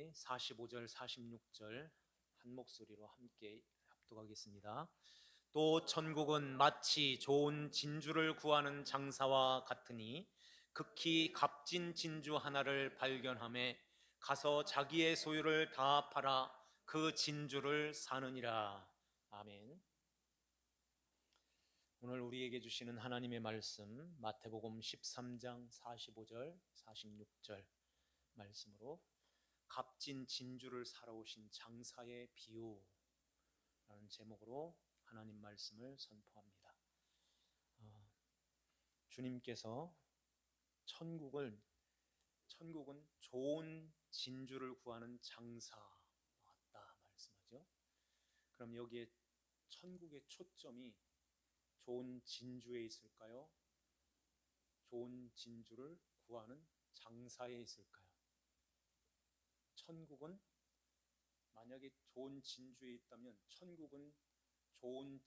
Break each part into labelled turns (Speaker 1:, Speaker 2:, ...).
Speaker 1: 우리 45절, 46절 한 목소리로 함께 합독하겠습니다. 또 천국은 마치 좋은 진주를 구하는 장사와 같으니 극히 값진 진주 하나를 발견함에 가서 자기의 소유를 다 팔아 그 진주를 사느니라. 아멘. 오늘 우리에게 주시는 하나님의 말씀 마태복음 13장 45절, 46절 말씀으로 값진 진주를 사러 오신 장사의 비유라는 제목으로 하나님 말씀을 선포합니다. 주님께서 천국은 좋은 진주를 구하는 장사와 같다 말씀하죠. 그럼 여기에 천국의 초점이 좋은 진주에 있을까요? 좋은 진주를 구하는 장사에 있을까요? 천국은 만약에 좋은 진주에 있다면 천국은 좋은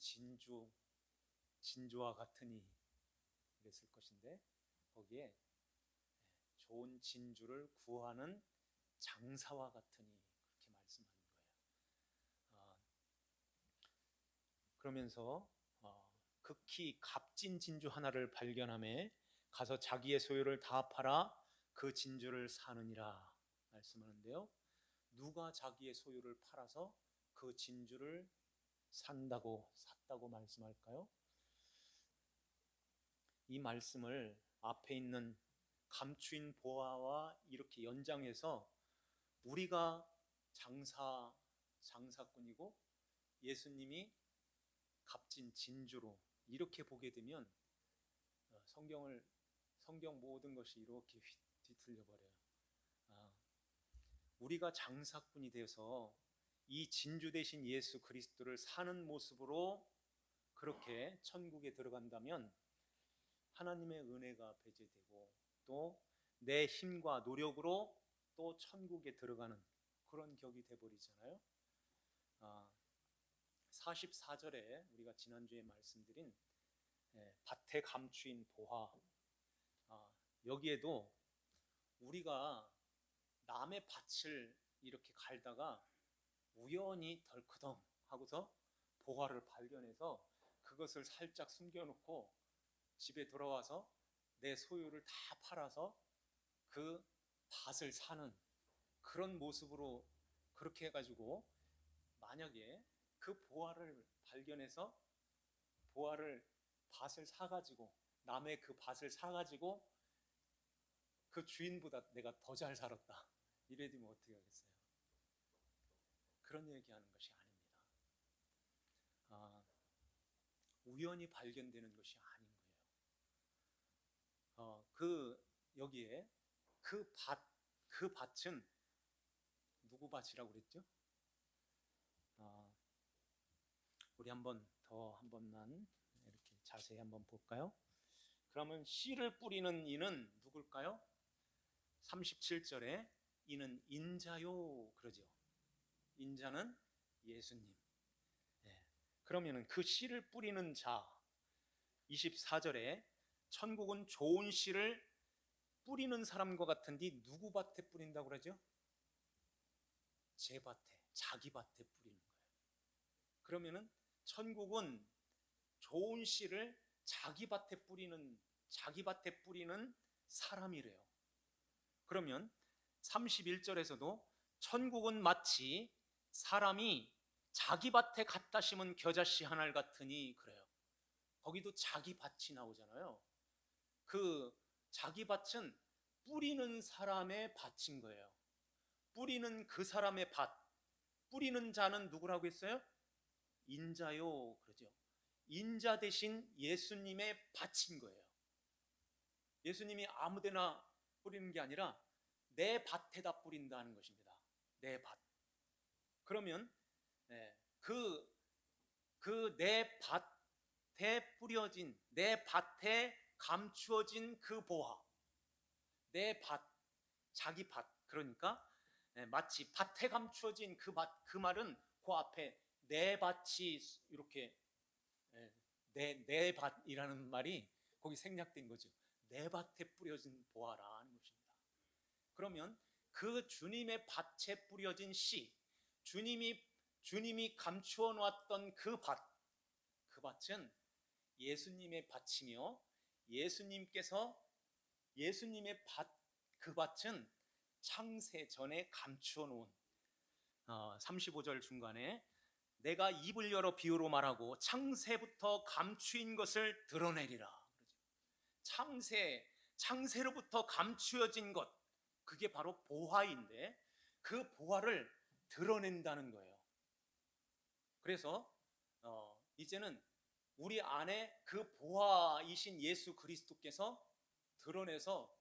Speaker 1: 진주와 같으니 그랬을 것인데 거기에 좋은 진주를 구하는 장사와 같으니 그렇게 말씀하는 거예요. 그러면서 극히 값진 진주 하나를 발견함에 가서 자기의 소유를 다 팔아 그 진주를 사느니라 말씀하는데요. 누가 자기의 소유를 팔아서 그 진주를 샀다고 말씀할까요? 이 말씀을 앞에 있는 감추인 보화와 이렇게 연장해서 우리가 장사꾼이고 예수님이 값진 진주로 이렇게 보게 되면 성경 모든 것이 이렇게 뒤틀려 버려요. 우리가 장사꾼이 되어서 이 진주 대신 예수 그리스도를 사는 모습으로 그렇게 천국에 들어간다면 하나님의 은혜가 배제되고 또 내 힘과 노력으로 또 천국에 들어가는 그런 격이 돼버리잖아요. 44절에 우리가 지난주에 말씀드린 밭에 감추인 보화, 여기에도 우리가 남의 밭을 이렇게 갈다가 우연히 덜크덩 하고서 보화를 발견해서 그것을 살짝 숨겨놓고 집에 돌아와서 내 소유를 다 팔아서 그 밭을 사는 그런 모습으로 그렇게 해가지고 만약에 그 보화를 발견해서 밭을 사가지고 남의 그 밭을 사가지고 그 주인보다 내가 더 잘 살았다 이래 되면 어떻게 하겠어요? 그런 얘기하는 것이 아닙니다. 우연히 발견되는 것이 아닌 거예요. 여기에 그 밭은 누구 밭이라고 그랬죠? 우리 한 번만 이렇게 자세히 한번 볼까요? 그러면 씨를 뿌리는 이는 누굴까요? 37절에 이는 인자요 그러죠. 인자는 예수님. 그러면은 그 씨를 뿌리는 자 24절에 천국은 좋은 씨를 뿌리는 사람과 같은데 누구 밭에 뿌린다고 그러죠? 제 밭에, 자기 밭에 뿌리는 거예요. 그러면은 천국은 좋은 씨를 자기 밭에 뿌리는 사람이래요. 그러면 31절에서도 천국은 마치 사람이 자기 밭에 갖다 심은 겨자씨 한 알 같으니 그래요. 거기도 자기 밭이 나오잖아요. 그 자기 밭은 뿌리는 사람의 밭인 거예요. 뿌리는 그 사람의 밭. 뿌리는 자는 누구라고 했어요? 인자요 그러죠. 인자 대신 예수님의 밭인 거예요. 예수님이 아무데나 뿌리는 게 아니라 내 밭에다 뿌린다는 것입니다. 내 밭. 그러면 내 밭에 뿌려진 내 밭에 감추어진 그 보화, 내 밭, 자기 밭. 그러니까 마치 밭에 감추어진 그 말은 그 앞에 내 밭이 이렇게 내 밭이라는 말이 거기 생략된 거죠. 내 밭에 뿌려진 보화라는 것입니다. 그러면 그 주님의 밭에 뿌려진 씨, 주님이 감추어 놓았던 그 밭은 예수님의 밭이며 예수님의 그 밭은 창세 전에 감추어 놓은 35절 중간에 내가 입을 열어 비유로 말하고 창세부터 감추인 것을 드러내리라. 창세로부터 감추어진 것, 그게 바로 보화인데 그 보화를 드러낸다는 거예요. 그래서 이제는 우리 안에 그 보화이신 예수 그리스도께서 드러내서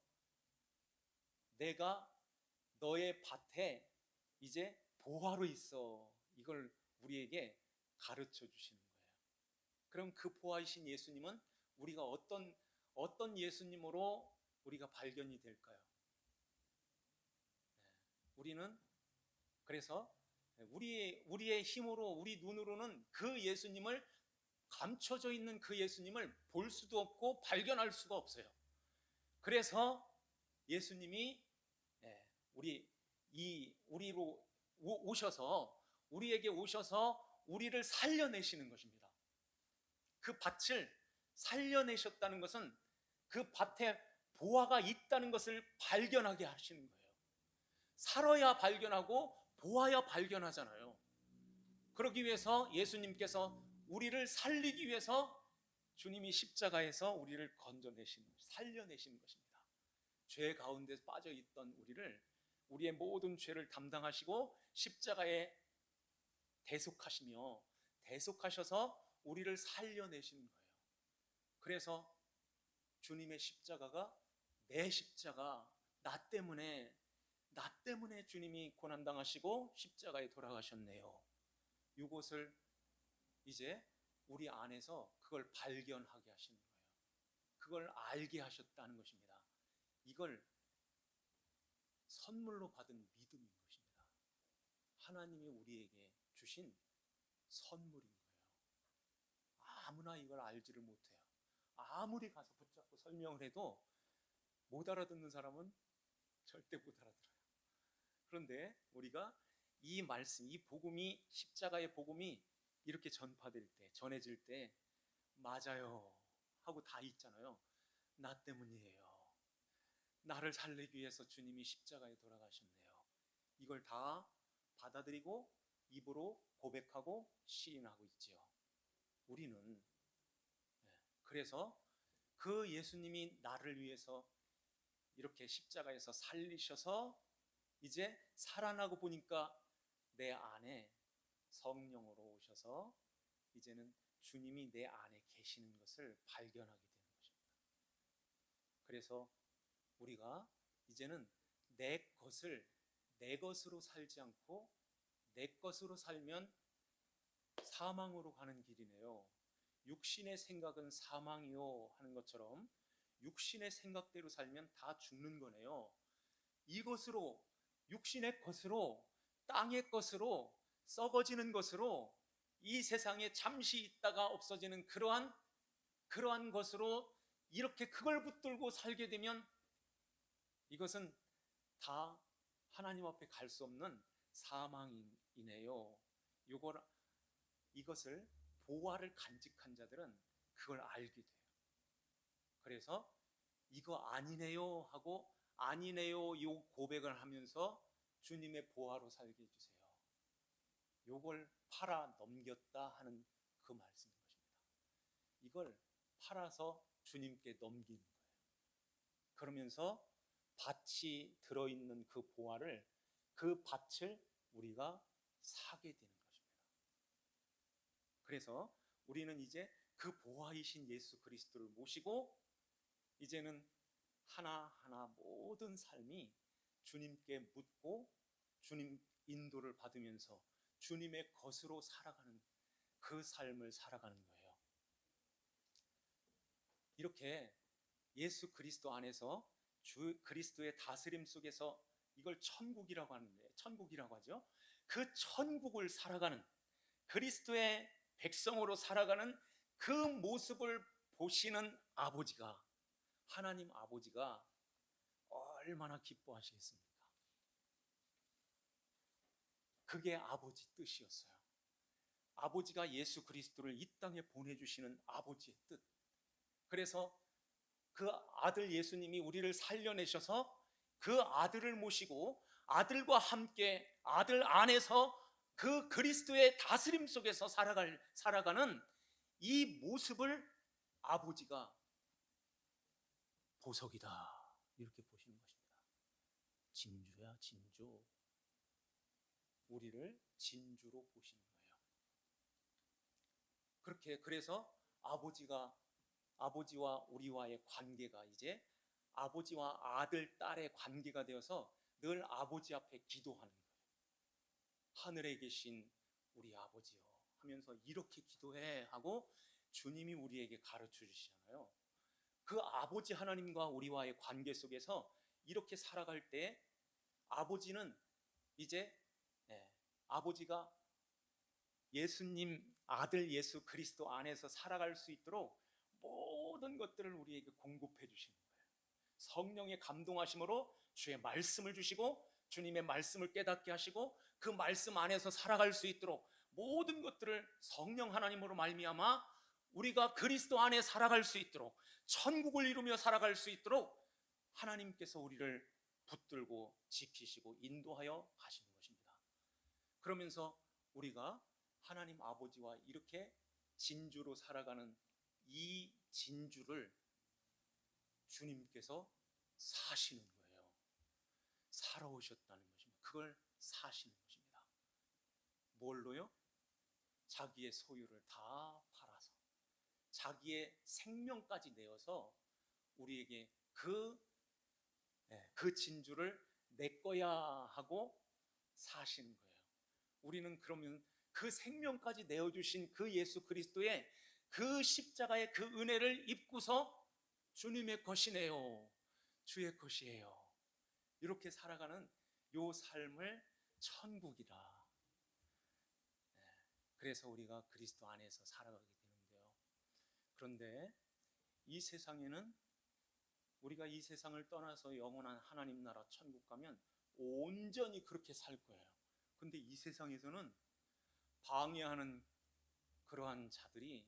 Speaker 1: 내가 너의 밭에 이제 보화로 있어, 이걸 우리에게 가르쳐 주시는 거예요. 그럼 그 보화이신 예수님은 우리가 어떤 예수님으로 우리가 발견이 될까요? 우리는 그래서 우리의 힘으로, 우리 눈으로는 그 예수님을, 감춰져 있는 그 예수님을 볼 수도 없고 발견할 수가 없어요. 그래서 예수님이 우리로 우리에게 오셔서 우리를 살려내시는 것입니다. 그 밭을 살려내셨다는 것은 그 밭에 보화가 있다는 것을 발견하게 하시는 거예요. 살아야 발견하고 보아야 발견하잖아요. 그러기 위해서 예수님께서 우리를 살리기 위해서 주님이 십자가에서 우리를 살려내시는 것입니다. 죄 가운데 빠져 있던 우리의 모든 죄를 담당하시고 십자가에 대속하셔서 우리를 살려내시는 거예요. 그래서 주님의 십자가가 내 십자가, 나 때문에 주님이 고난당하시고 십자가에 돌아가셨네요. 이것을 이제 우리 안에서 그걸 발견하게 하시는 거예요. 그걸 알게 하셨다는 것입니다. 이걸 선물로 받은 믿음인 것입니다. 하나님이 우리에게 주신 선물인 거예요. 아무나 이걸 알지를 못해요. 아무리 가서 붙잡고 설명을 해도 못 알아듣는 사람은 절대 못 알아들어요. 그런데 우리가 이 말씀, 이 복음이, 십자가의 복음이 이렇게 전해질 때 맞아요 하고 다 있잖아요. 나 때문이에요. 나를 살리기 위해서 주님이 십자가에 돌아가셨네요. 이걸 다 받아들이고 입으로 고백하고 시인하고 있지요. 우리는 그래서 그 예수님이 나를 위해서 이렇게 십자가에서 살리셔서 이제 살아나고 보니까 내 안에 성령으로 오셔서 이제는 주님이 내 안에 계시는 것을 발견하게 되는 것입니다. 그래서 우리가 이제는 내 것으로 살지 않고, 내 것으로 살면 사망으로 가는 길이네요. 육신의 생각은 사망이요 하는 것처럼 육신의 생각대로 살면 다 죽는 거네요. 이것으로, 육신의 것으로, 땅의 것으로, 썩어지는 것으로, 이 세상에 잠시 있다가 없어지는 그러한 것으로 이렇게 그걸 붙들고 살게 되면 이것은 다 하나님 앞에 갈 수 없는 사망이네요. 이것을 보화를 간직한 자들은 그걸 알게 돼요. 그래서 이거 아니네요 하고 아니네요 요 고백을 하면서 주님의 보화로 살게 해주세요. 요걸 팔아 넘겼다 하는 그 말씀인 것입니다. 이걸 팔아서 주님께 넘기는 거예요. 그러면서 밭이 들어있는 그 보화를, 그 밭을 우리가 사게 되는 것입니다. 그래서 우리는 이제 그 보화이신 예수 그리스도를 모시고 이제는 하나하나 모든 삶이 주님께 묻고 주님 인도를 받으면서 주님의 것으로 살아가는 그 삶을 살아가는 거예요. 이렇게 예수 그리스도 안에서 주 그리스도의 다스림 속에서 이걸 천국이라고 하죠. 그 천국을 살아가는, 그리스도의 백성으로 살아가는 그 모습을 보시는 하나님 아버지가 얼마나 기뻐하시겠습니까? 그게 아버지 뜻이었어요. 아버지가 예수 그리스도를 이 땅에 보내주시는 아버지의 뜻. 그래서 그 아들 예수님이 우리를 살려내셔서 그 아들을 모시고 아들과 함께 아들 안에서 그 그리스도의 다스림 속에서 살아가는 이 모습을 아버지가 보석이다, 이렇게 보시는 것입니다. 진주야, 진주. 우리를 진주로 보시는 거예요. 그래서 아버지와 우리와의 관계가 이제 아버지와 아들, 딸의 관계가 되어서 늘 아버지 앞에 기도하는 거예요. 하늘에 계신 우리 아버지요 하면서 이렇게 기도해 하고 주님이 우리에게 가르쳐 주시잖아요. 그 아버지 하나님과 우리와의 관계 속에서 이렇게 살아갈 때 아버지는 이제 아버지가 예수님 아들 예수 그리스도 안에서 살아갈 수 있도록 모든 것들을 우리에게 공급해 주시는 거예요. 성령의 감동하심으로 주의 말씀을 주시고 주님의 말씀을 깨닫게 하시고 그 말씀 안에서 살아갈 수 있도록 모든 것들을 성령 하나님으로 말미암아 우리가 그리스도 안에 살아갈 수 있도록 천국을 이루며 살아갈 수 있도록 하나님께서 우리를 붙들고 지키시고 인도하여 가시는 것입니다. 그러면서 우리가 하나님 아버지와 이렇게 진주로 살아가는 이 진주를 주님께서 사시는 거예요. 살아오셨다는 것입니다. 그걸 사시는 것입니다. 뭘로요? 자기의 소유를 다 팔아서 자기의 생명까지 내어서 우리에게 그 진주를 내 거야 하고 사시는 거예요. 우리는 그러면 그 생명까지 내어주신 그 예수 그리스도의 그 십자가의 그 은혜를 입고서 주님의 것이네요, 주의 것이에요, 이렇게 살아가는 요 삶을 천국이라. 그래서 우리가 그리스도 안에서 살아가게 되는데요. 그런데 이 세상에는 우리가 이 세상을 떠나서 영원한 하나님 나라 천국 가면 온전히 그렇게 살 거예요. 근데 이 세상에서는 방해하는 그러한 자들이,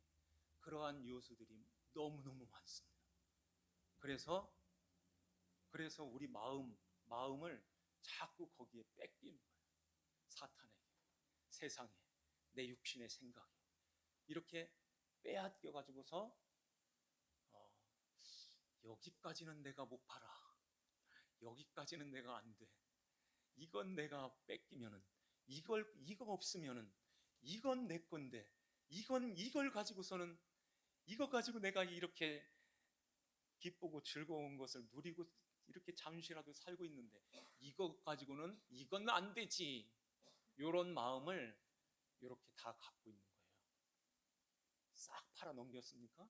Speaker 1: 그러한 요소들이 너무너무 많습니다. 그래서 우리 마음을 자꾸 거기에 뺏기는 거예요. 사탄에게, 세상에, 내 육신의 생각에 이렇게 빼앗겨 가지고서 여기까지는 내가 못 팔아, 여기까지는 내가 안 돼, 이건 내가 뺏기면은 이거 없으면은 이건 내 건데 이걸 가지고서는 이거 가지고 내가 이렇게 기쁘고 즐거운 것을 누리고 이렇게 잠시라도 살고 있는데 이거 가지고는 이건 안 되지, 이런 마음을 이렇게 다 갖고 있는 거예요. 싹 팔아 넘겼습니까?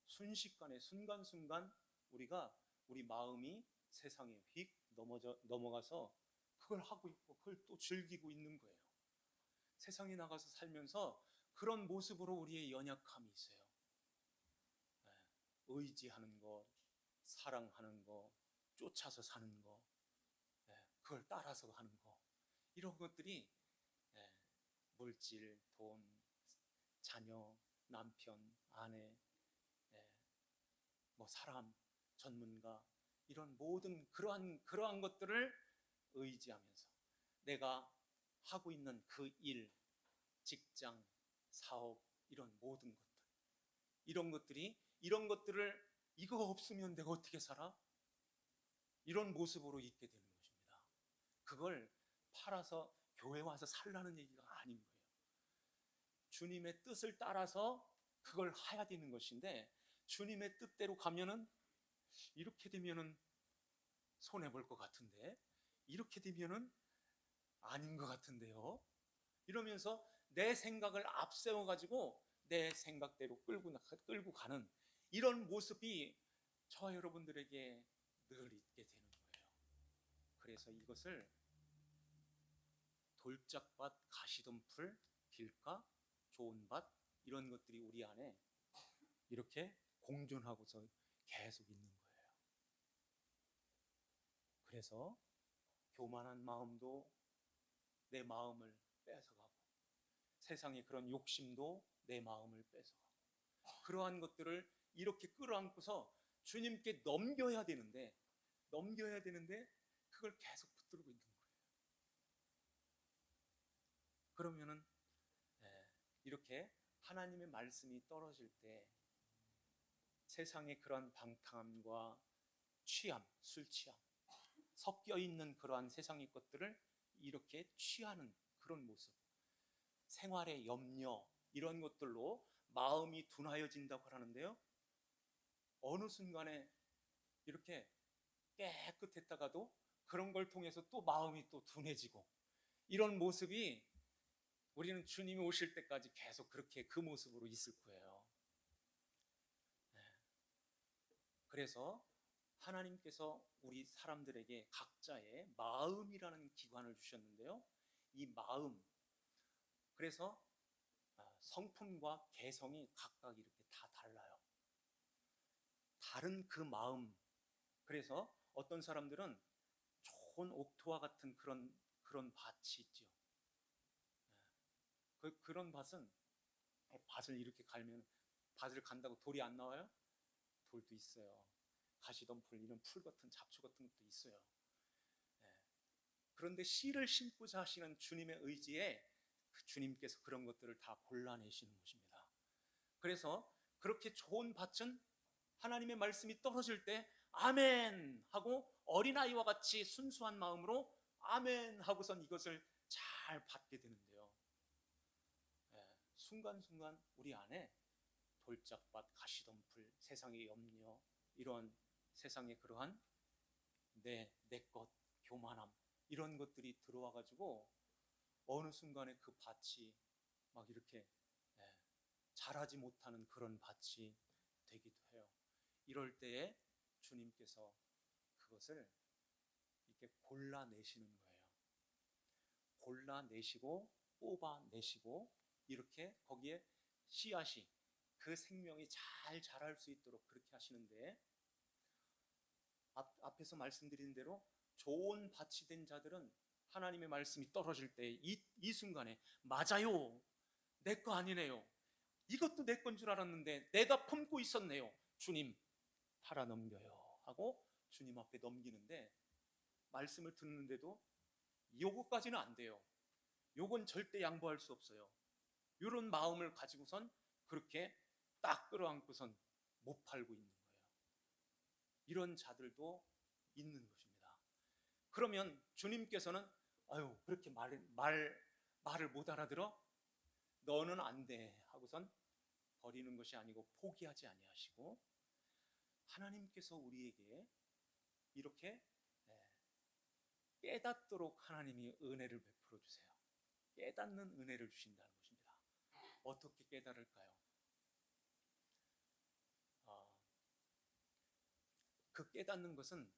Speaker 1: 순식간에 순간순간 우리 마음이 세상에 휙 넘어가서 그걸 하고 있고 그걸 또 즐기고 있는 거예요. 세상에 나가서 살면서 그런 모습으로 우리의 연약함이 있어요. 의지하는 것, 사랑하는 것, 쫓아서 사는 것, 그걸 따라서 하는 것, 이런 것들이 물질, 돈, 자녀, 남편, 아내, 뭐 사람, 전문가, 이런 모든 그러한 것들을 의지하면서 내가 하고 있는 그 일, 직장, 사업, 이런 모든 것들, 이런 것들을 이거 없으면 내가 어떻게 살아? 이런 모습으로 있게 되는 것입니다. 그걸 팔아서 교회 와서 살라는 얘기가 아닌 거예요. 주님의 뜻을 따라서 그걸 해야 되는 것인데 주님의 뜻대로 가면은 이렇게 되면은 손해 볼 것 같은데 이렇게 되면은 아닌 것 같은데요. 이러면서 내 생각을 앞세워 가지고 내 생각대로 끌고 가는 이런 모습이 저와 여러분들에게 늘 있게 되는 거예요. 그래서 이것을 돌짝밭, 가시덤불, 길가, 좋은 밭, 이런 것들이 우리 안에 이렇게 공존하고서 계속 있는 거예요. 그래서 교만한 마음도 내 마음을 뺏어가고, 세상의 그런 욕심도 내 마음을 뺏어가고, 그러한 것들을 이렇게 끌어안고서 주님께 넘겨야 되는데 그걸 계속 붙들고 있는 거예요. 그러면은 이렇게 하나님의 말씀이 떨어질 때 세상의 그러한 방탕함과 취함, 술 취함, 섞여 있는 그러한 세상의 것들을 이렇게 취하는 그런 모습, 생활의 염려, 이런 것들로 마음이 둔하여진다고 하는데요, 어느 순간에 이렇게 깨끗했다가도 그런 걸 통해서 또 마음이 또 둔해지고, 이런 모습이 우리는 주님이 오실 때까지 계속 그렇게 그 모습으로 있을 거예요. 그래서 하나님께서 우리 사람들에게 각자의 마음이라는 기관을 주셨는데요, 이 마음, 그래서 성품과 개성이 각각 이렇게 다 달라요. 다른 그 마음, 그래서 어떤 사람들은 좋은 옥토와 같은 그런 밭이 있죠. 그런 밭은 밭을 이렇게 갈면, 밭을 간다고 돌이 안 나와요? 돌도 있어요. 가시덤불, 이런 풀 같은 잡초 같은 것도 있어요. 그런데 씨를 심고자 하시는 주님의 의지에 그 주님께서 그런 것들을 다 골라내시는 것입니다. 그래서 그렇게 좋은 밭은 하나님의 말씀이 떨어질 때 아멘 하고 어린아이와 같이 순수한 마음으로 아멘 하고선 이것을 잘 받게 되는데요, 순간순간 우리 안에 돌짝밭, 가시덤불, 세상의 염려, 이런 세상의 그러한 내 것, 교만함, 이런 것들이 들어와 가지고 어느 순간에 그 밭이 막 이렇게 자라지 못하는 그런 밭이 되기도 해요. 이럴 때에 주님께서 그것을 이렇게 골라내시는 거예요. 골라내시고 뽑아내시고, 이렇게 거기에 씨앗이, 그 생명이 잘 자랄 수 있도록 그렇게 하시는데, 앞에서 말씀드린 대로 좋은 밭이 된 자들은 하나님의 말씀이 떨어질 때 이 순간에 맞아요, 내 거 아니네요, 이것도 내 건 줄 알았는데 내가 품고 있었네요, 주님 팔아 넘겨요 하고 주님 앞에 넘기는데, 말씀을 듣는데도 요거까지는 안 돼요. 요건 절대 양보할 수 없어요. 이런 마음을 가지고선 그렇게 딱 끌어안고선 못 팔고 있는 거예요. 이런 자들도 있는 것입니다. 그러면 주님께서는 아유, 그렇게 말을 못 알아들어? 너는 안 돼 하고선 버리는 것이 아니고 포기하지 아니하시고, 하나님께서 우리에게 이렇게 깨닫도록 하나님이 은혜를 베풀어 주세요. 깨닫는 은혜를 주신다는 것입니다. 어떻게 깨달을까요? 그 깨닫는 것은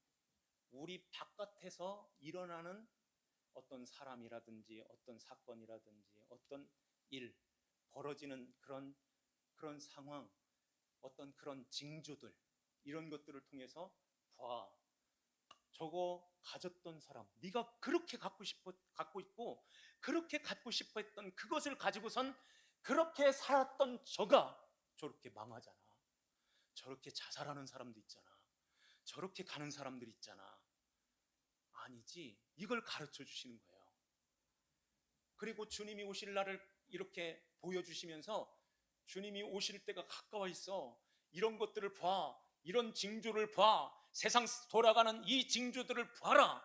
Speaker 1: 우리 바깥에서 일어나는 어떤 사람이라든지 어떤 사건이라든지 어떤 일, 벌어지는 그런 상황, 어떤 그런 징조들, 이런 것들을 통해서 봐, 저거 가졌던 사람, 네가 그렇게 갖고 있고 그렇게 갖고 싶어 했던 그것을 가지고선 그렇게 살았던 저가 저렇게 망하잖아. 저렇게 자살하는 사람도 있잖아. 저렇게 가는 사람들이 있잖아. 아니지, 이걸 가르쳐 주시는 거예요. 그리고 주님이 오실 날을 이렇게 보여주시면서 주님이 오실 때가 가까워 있어, 이런 것들을 봐, 이런 징조를 봐, 세상 돌아가는 이 징조들을 봐라.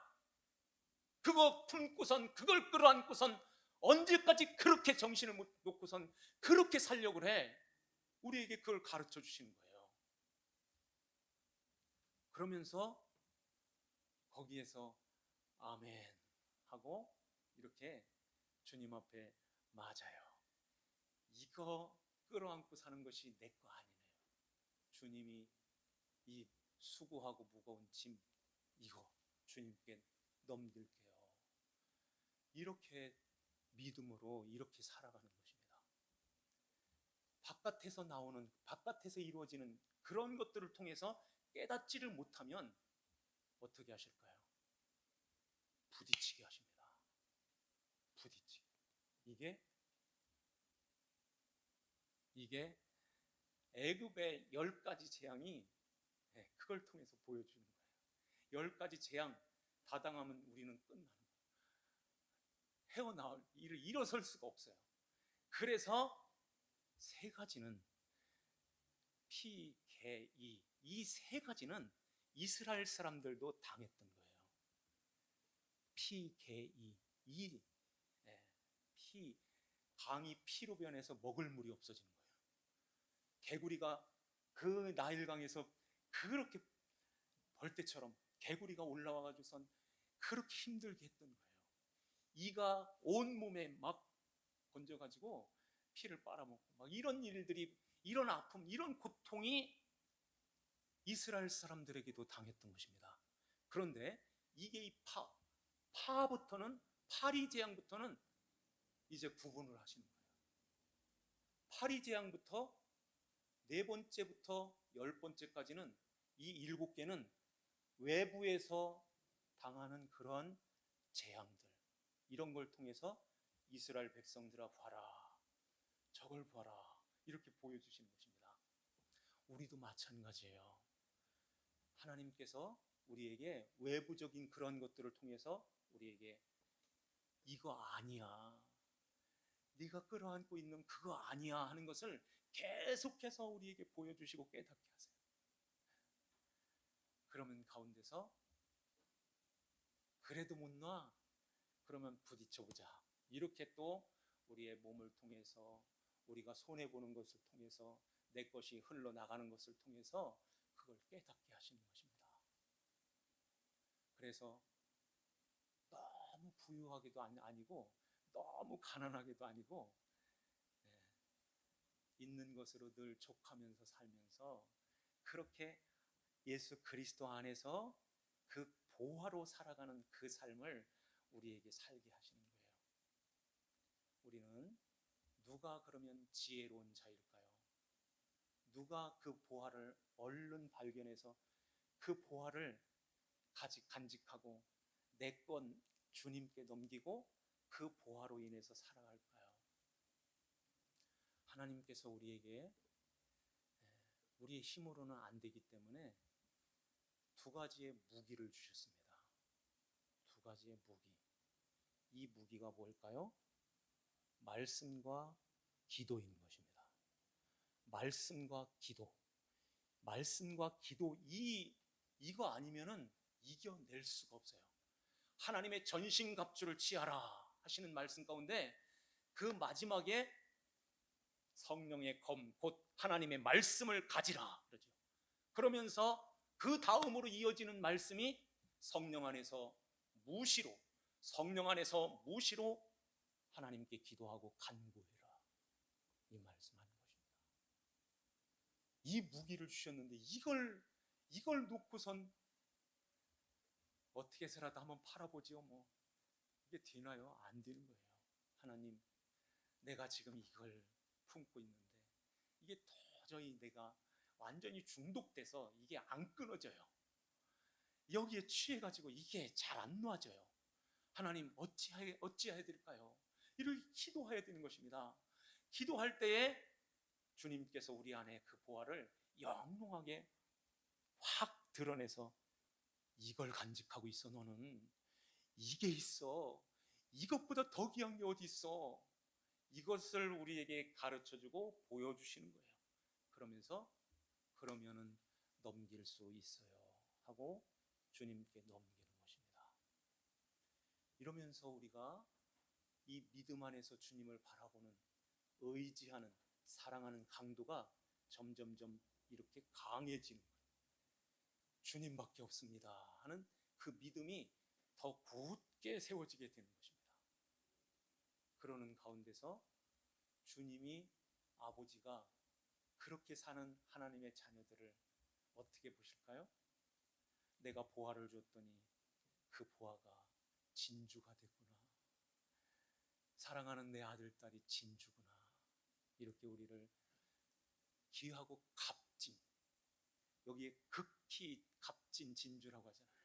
Speaker 1: 그거 품고선, 그걸 끌어안고선 언제까지 그렇게 정신을 못 놓고선 그렇게 살려고 해. 우리에게 그걸 가르쳐 주시는 거예요. 그러면서 거기에서 아멘 하고 이렇게 주님 앞에 맞아요, 이거 끌어안고 사는 것이 내 거 아니네요, 주님이 이 수고하고 무거운 짐 이거 주님께 넘길게요. 이렇게 믿음으로 이렇게 살아가는 것입니다. 바깥에서 이루어지는 그런 것들을 통해서 깨닫지를 못하면 어떻게 하실까요? 부딪히게 하십니다. 부딪히게. 이게 애굽의 10가지 재앙이 그걸 통해서 보여주는 거예요. 10가지 재앙 다 당하면 우리는 끝나는 거예요. 헤어나올 일어설 수가 없어요. 그래서 세 가지는 피, 개, 이 세 가지는 이스라엘 사람들도 당했던 거예요. 피, 개, 이 피, 강이 피로 변해서 먹을 물이 없어지는 거예요. 개구리가 그 나일강에서 그렇게 벌떼처럼 개구리가 올라와가지고선 그렇게 힘들게 했던 거예요. 이가 온몸에 막 번져가지고 피를 빨아먹고 막 이런 일들이, 이런 아픔, 이런 고통이 이스라엘 사람들에게도 당했던 것입니다. 그런데 이게 이 파부터는, 파리 재앙부터는 이제 구분을 하시는 거예요. 파리 재앙부터 4번째부터 10번째까지는 이 7개는 외부에서 당하는 그런 재앙들, 이런 걸 통해서 이스라엘 백성들아 봐라, 저걸 봐라, 이렇게 보여주시는 것입니다. 우리도 마찬가지예요. 하나님께서 우리에게 외부적인 그런 것들을 통해서 우리에게 이거 아니야, 네가 끌어안고 있는 그거 아니야 하는 것을 계속해서 우리에게 보여주시고 깨닫게 하세요. 그러면 가운데서 그래도 못 놔? 그러면 부딪혀보자. 이렇게 또 우리의 몸을 통해서, 우리가 손해보는 것을 통해서, 내 것이 흘러나가는 것을 통해서 그걸 깨닫게 하시는 것입니다. 그래서 너무 부유하게도 아니고 너무 가난하게도 아니고 있는 것으로 늘 족하면서 살면서 그렇게 예수 그리스도 안에서 그 보화로 살아가는 그 삶을 우리에게 살게 하시는 거예요. 우리는 누가 그러면 지혜로운 자일까요? 누가 그 보화를 얼른 발견해서 그 보화를 간직하고 내 건 주님께 넘기고 그 보화로 인해서 살아갈까요? 하나님께서 우리에게 우리의 힘으로는 안 되기 때문에 2가지의 무기를 주셨습니다. 2가지의 무기. 이 무기가 뭘까요? 말씀과 기도인 것입니다. 말씀과 기도. 말씀과 기도, 이거 아니면은 이겨낼 수가 없어요. 하나님의 전신갑주를 취하라 하시는 말씀 가운데 그 마지막에 성령의 검, 곧 하나님의 말씀을 가지라 그러죠. 그러면서 그 다음으로 이어지는 말씀이 성령 안에서 무시로, 성령 안에서 무시로 하나님께 기도하고 간구해라, 이 말씀하는 것입니다. 이 무기를 주셨는데 이걸 놓고선 어떻게 해서라도 한번 팔아보지요. 뭐 이게 되나요? 안 되는 거예요. 하나님, 내가 지금 이걸 품고 있는데 이게 도저히 내가 완전히 중독돼서 이게 안 끊어져요. 여기에 취해가지고 이게 잘 안 놔져요. 하나님, 어찌해야 될까요? 이렇게 기도해야 되는 것입니다. 기도할 때에 주님께서 우리 안에 그 보화를 영롱하게 확 드러내서 이걸 간직하고 있어. 너는 이게 있어. 이것보다 더 귀한 게 어디 있어. 이것을 우리에게 가르쳐주고 보여주시는 거예요. 그러면은 넘길 수 있어요 하고 주님께 넘기는 것입니다. 이러면서 우리가 이 믿음 안에서 주님을 바라보는, 의지하는, 사랑하는 강도가 점점점 이렇게 강해지는 거예요. 주님밖에 없습니다 하는 그 믿음이 더 굳게 세워지게 되는 것입니다. 그러는 가운데서 주님이, 아버지가 그렇게 사는 하나님의 자녀들을 어떻게 보실까요? 내가 보화를 줬더니 그 보화가 진주가 됐구나. 사랑하는 내 아들, 딸이 진주구나. 이렇게 우리를 귀하고 값진, 여기에 극히 값진 진주라고 하잖아요.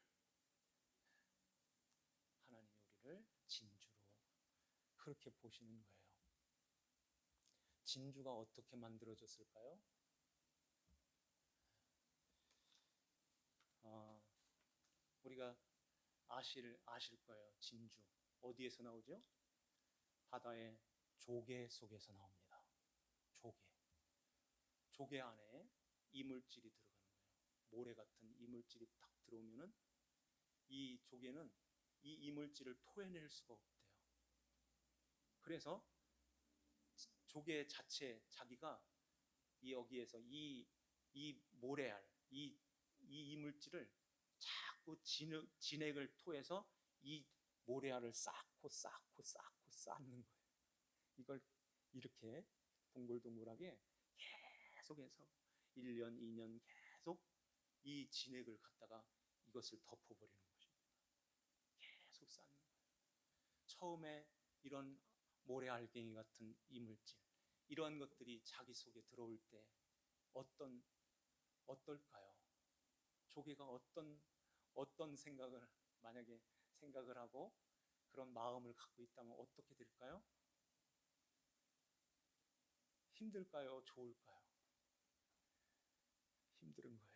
Speaker 1: 하나님, 그렇게 보시는 거예요. 진주가 어떻게 만들어졌을까요? 우리가 아실 거예요. 진주 어디에서 나오죠? 바다의 조개 속에서 나옵니다. 조개 안에 이물질이 들어가는 거예요. 모래 같은 이물질이 딱 들어오면은 이 조개는 이 이물질을 토해낼 수가 없대요. 그래서 조개 자체 자기가 여기에서 이 모래알 이 이물질을 자꾸 진액을 토해서 이 모래알을 쌓고 쌓는 거예요. 이걸 이렇게 동글동글하게 계속해서 1년, 2년 계속 이 진액을 갖다가 이것을 덮어버리는 것입니다. 계속 쌓는 거예요. 처음에 이런 모래알갱이 같은 이물질, 이러한 것들이 자기 속에 들어올 때 어떨까요? 조개가 어떤 생각을 만약에 생각을 하고 그런 마음을 갖고 있다면 어떻게 될까요? 힘들까요? 좋을까요? 힘든 거예요.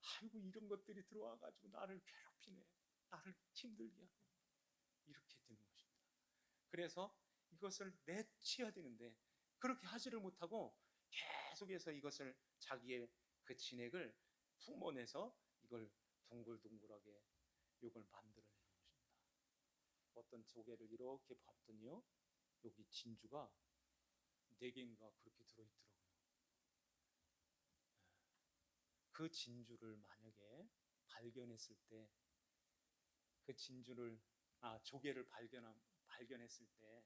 Speaker 1: 아이고, 이런 것들이 들어와가지고 나를 괴롭히네, 나를 힘들게 하네, 이렇게 되는 것입니다. 그래서 이것을 내치야 되는데 그렇게 하지를 못하고 계속해서 이것을 자기의 그 진액을 품어내서 이걸 둥글둥글하게 이걸 만들어내는 것입니다. 어떤 조개를 이렇게 봤더니요, 여기 진주가 4개인가 그렇게 들어있더라고요. 그 진주를 만약에 발견했을 때, 그 조개를 발견했을 때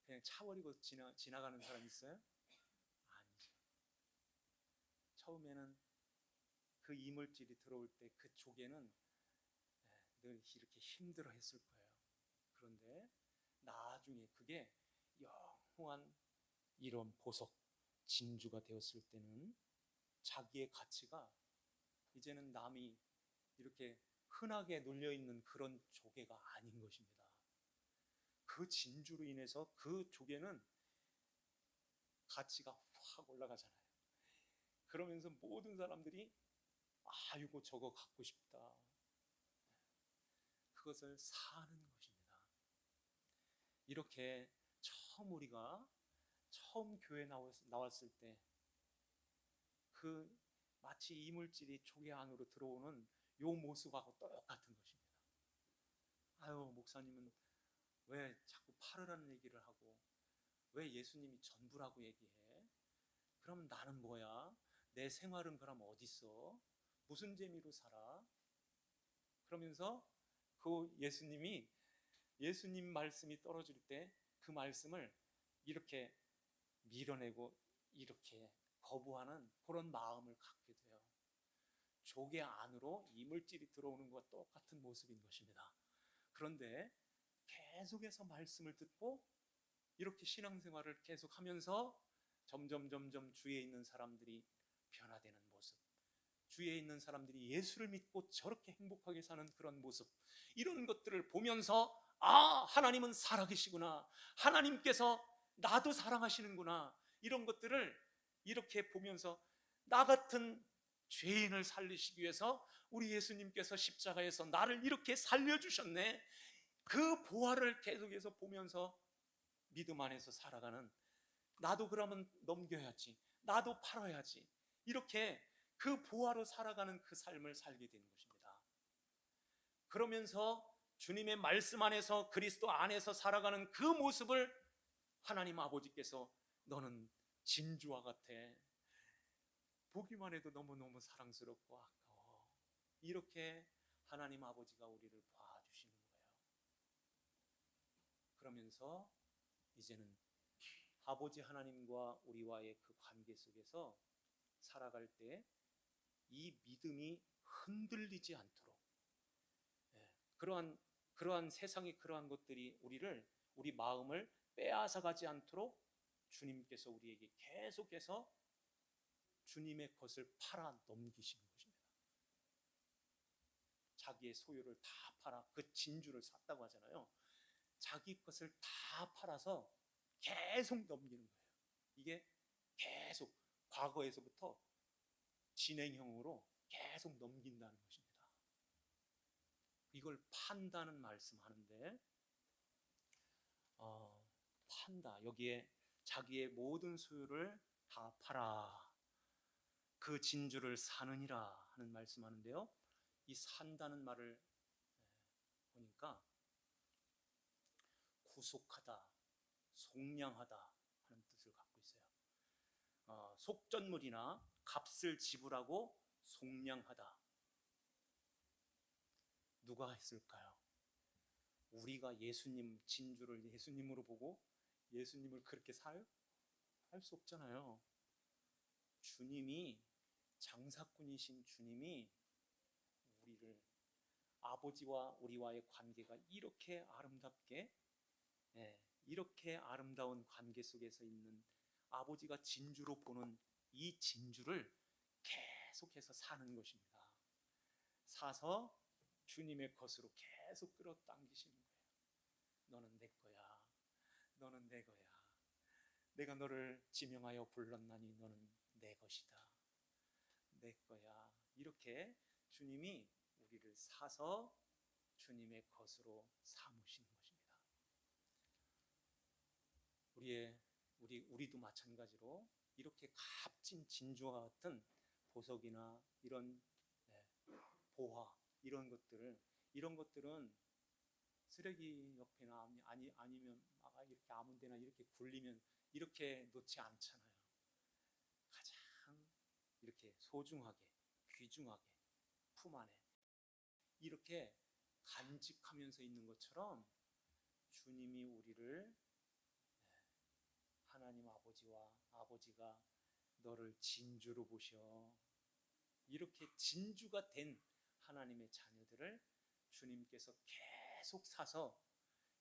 Speaker 1: 그냥 차버리고 지나가는 사람 있어요? 아니죠. 처음에는 그 이물질이 들어올 때 그 조개는 늘 이렇게 힘들어 했을 거예요. 그런데 나중에 그게 영원한 이런 보석, 진주가 되었을 때는 자기의 가치가 이제는 남이 이렇게 흔하게 눌려있는 그런 조개가 아닌 것입니다. 그 진주로 인해서 그 조개는 가치가 확 올라가잖아요. 그러면서 모든 사람들이 이거 저거 갖고 싶다, 그것을 사는 것입니다. 이렇게 우리가 처음 교회 나왔을 때 그 마치 이물질이 조개 안으로 들어오는 요 모습하고 똑같은 것입니다. 아유, 목사님은 왜 자꾸 팔으라는 얘기를 하고 왜 예수님이 전부라고 얘기해? 그럼 나는 뭐야? 내 생활은 그럼 어딨어? 무슨 재미로 살아? 그러면서 그 예수님 말씀이 떨어질 때 그 말씀을 이렇게 밀어내고 이렇게 거부하는 그런 마음을 갖게 돼요. 조개 안으로 이물질이 들어오는 것과 똑같은 모습인 것입니다. 그런데 계속해서 말씀을 듣고 이렇게 신앙생활을 계속하면서 점점 주위에 있는 사람들이 변화되는 모습, 주위에 있는 사람들이 예수를 믿고 저렇게 행복하게 사는 그런 모습, 이런 것들을 보면서 하나님은 살아계시구나, 하나님께서 나도 사랑하시는구나, 이런 것들을 이렇게 보면서 나 같은 죄인을 살리시기 위해서 우리 예수님께서 십자가에서 나를 이렇게 살려주셨네, 그 보화를 계속해서 보면서 믿음 안에서 살아가는, 나도 그러면 넘겨야지, 나도 팔아야지, 이렇게 그 보화로 살아가는 그 삶을 살게 되는 것입니다. 그러면서 주님의 말씀 안에서 그리스도 안에서 살아가는 그 모습을 하나님 아버지께서 너는 진주와 같아, 보기만 해도 너무너무 사랑스럽고 아까워, 이렇게 하나님 아버지가 우리를 봐주시는 거예요. 그러면서 이제는 아버지 하나님과 우리와의 그 관계 속에서 살아갈 때 이 믿음이 흔들리지 않도록, 그러한 세상의 그러한 것들이 우리 마음을 빼앗아 가지 않도록 주님께서 우리에게 계속해서 주님의 것을 팔아 넘기시는 것입니다. 자기의 소유를 다 팔아 그 진주를 샀다고 하잖아요. 자기 것을 다 팔아서 계속 넘기는 거예요. 이게 계속 과거에서부터 진행형으로 계속 넘긴다는 것입니다. 이걸 판다는 말씀하는데 판다, 여기에 자기의 모든 소유를 다 팔아 그 진주를 사느니라 하는 말씀하는데요. 이 산다는 말을 보니까 구속하다, 속량하다 하는 뜻을 갖고 있어요. 속전물이나 값을 지불하고 속량하다. 누가 했을까요? 우리가 예수님 진주를 예수님으로 보고 예수님을 그렇게 사요? 할 수 없잖아요. 주님이, 장사꾼이신 주님이 우리를, 아버지와 우리와의 관계가 이렇게 아름답게, 이렇게 아름다운 관계 속에서 있는 아버지가 진주로 보는 이 진주를 계속해서 사는 것입니다. 사서 주님의 것으로 계속 끌어당기시는 거예요. 너는 내 거야. 너는 내 거야. 내가 너를 지명하여 불렀나니 너는 내 것이다. 내 거야. 이렇게 주님이 우리를 사서 주님의 것으로 삼으시는 것입니다. 우리도 마찬가지로 이렇게 값진 진주와 같은 보석이나 이런 보화, 이런 것들은 쓰레기 옆에나 아니면 이렇게 아무 데나 이렇게 굴리면 이렇게 놓지 않잖아요. 가장 이렇게 소중하게, 귀중하게 품 안에 이렇게 간직하면서 있는 것처럼 주님이 우리를, 하나님 아버지가 너를 진주로 보셔. 이렇게 진주가 된 하나님의 자녀들을 주님께서 계속 사서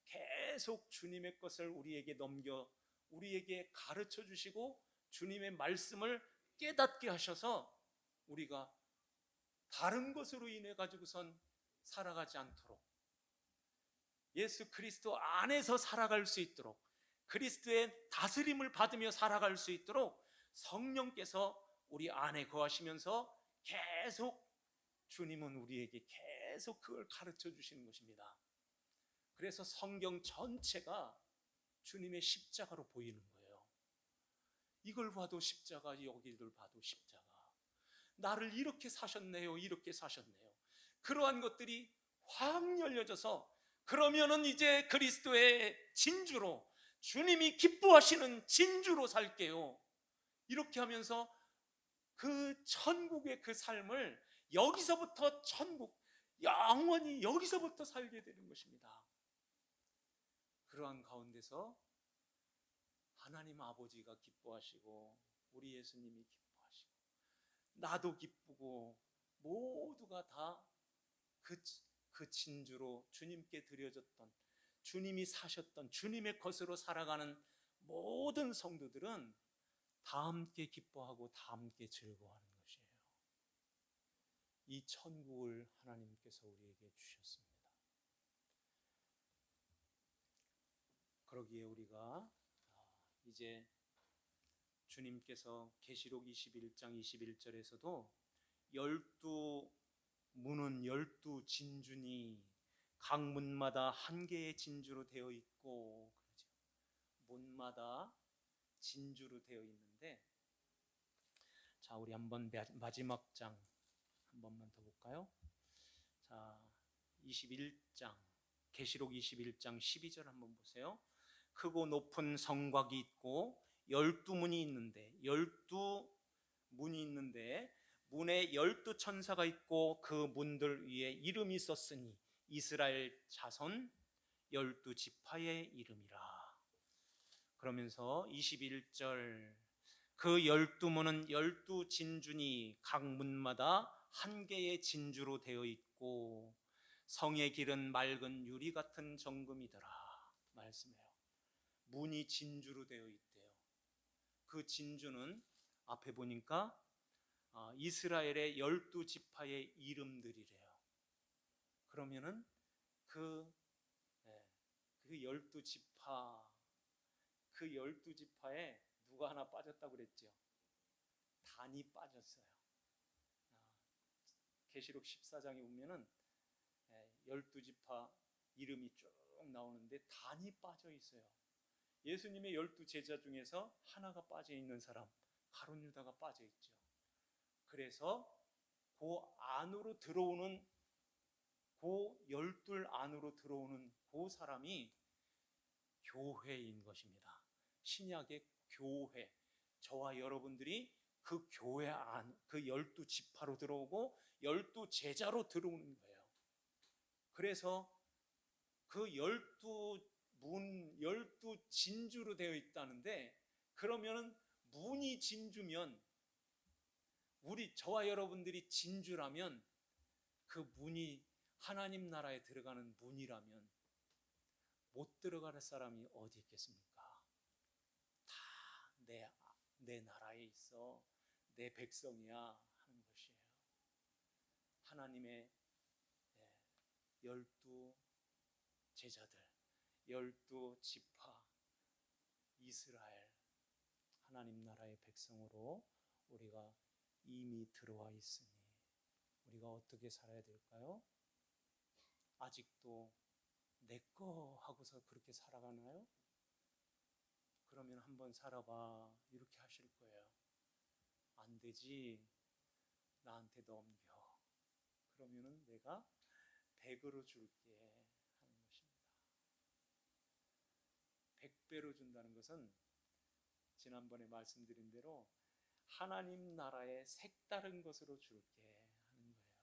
Speaker 1: 계속 주님의 것을 우리에게 넘겨 우리에게 가르쳐 주시고 주님의 말씀을 깨닫게 하셔서 우리가 다른 것으로 인해 가지고선 살아가지 않도록, 예수 그리스도 안에서 살아갈 수 있도록, 그리스도의 다스림을 받으며 살아갈 수 있도록 성령께서 우리 안에 거하시면서 계속 주님은 우리에게 계속 그걸 가르쳐 주시는 것입니다. 그래서 성경 전체가 주님의 십자가로 보이는 거예요. 이걸 봐도 십자가, 여기를 봐도 십자가. 나를 이렇게 사셨네요. 이렇게 사셨네요. 그러한 것들이 확 열려져서 그러면은 이제 그리스도의 진주로, 주님이 기뻐하시는 진주로 살게요. 이렇게 하면서 그 천국의 그 삶을 여기서부터 천국, 영원히 여기서부터 살게 되는 것입니다. 그러한 가운데서 하나님 아버지가 기뻐하시고 우리 예수님이 기뻐하시고 나도 기쁘고 모두가 다 그 진주로 주님께 드려졌던, 주님이 사셨던 주님의 것으로 살아가는 모든 성도들은 다 함께 기뻐하고 다 함께 즐거워하는 것이에요. 이 천국을 하나님께서 우리에게 주셨습니다. 그러기에 우리가 이제 주님께서 계시록 21장 21절에서도 12문은 12진주니 각 문마다 한 개의 진주로 되어 있고, 그러죠. 문마다 진주로 되어 있는데, 자, 우리 한번 마지막 장 한 번만 더 볼까요? 자, 21장 계시록 21장 12절 한번 보세요. 크고 높은 성곽이 있고 12문이 있는데, 12문이 있는데 문에 12천사가 있고 그 문들 위에 이름이 썼으니 이스라엘 자손 12지파의 이름이라. 그러면서 21절 그 12문은 12진주니 각 문마다 한 개의 진주로 되어 있고 성의 길은 맑은 유리 같은 정금이더라 말씀해요. 문이 진주로 되어 있대요. 그 진주는 앞에 보니까 이스라엘의 12지파의 이름들이래요. 그러면은 그 그 12지파, 그 12지파에 누가 하나 빠졌다고 그랬죠? 단이 빠졌어요. 계시록 14장에 보면은 12지파 이름이 쭉 나오는데 단이 빠져 있어요. 예수님의 12제자 중에서 하나가 빠져 있는 사람, 가룟 유다가 빠져 있죠. 그래서 그 안으로 들어오는, 그 12 안으로 들어오는 그 사람이 교회인 것입니다. 신약의 교회, 저와 여러분들이 그 교회 안, 그 12지파로 들어오고 12제자로 들어오는 거예요. 그래서 그 12진주로 되어 있다는데, 그러면은 문이 진주면, 저와 여러분들이 진주라면, 그 문이 하나님 나라에 들어가는 문이라면 못 들어갈 사람이 어디 있겠습니까? 다 내 나라에 있어, 내 백성이야 하는 것이에요. 하나님의 12제자들, 12지파 이스라엘, 하나님 나라의 백성으로 우리가 이미 들어와 있으니 우리가 어떻게 살아야 될까요? 아직도 내 거 하고서 그렇게 살아가나요? 그러면 한번 살아봐, 이렇게 하실 거예요. 안 되지, 나한테 넘겨. 그러면은 내가 100으로 줄게 하는 것입니다. 100배로 준다는 것은 지난번에 말씀드린 대로 하나님 나라의 색다른 것으로 줄게 하는 거예요.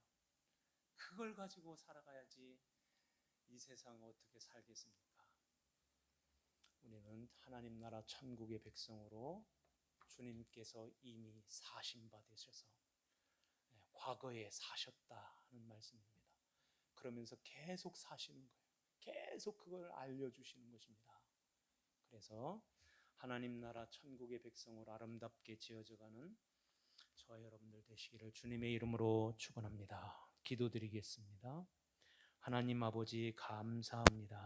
Speaker 1: 그걸 가지고 살아가야지 이 세상 어떻게 살겠습니까? 우리는 하나님 나라 천국의 백성으로 주님께서 이미 사신 바 되셔서 과거에 사셨다 하는 말씀입니다. 그러면서 계속 사시는 거예요. 계속 그걸 알려주시는 것입니다. 그래서 하나님 나라 천국의 백성으로 아름답게 지어져가는 저와 여러분들 되시기를 주님의 이름으로 축원합니다. 기도드리겠습니다. 하나님 아버지 감사합니다.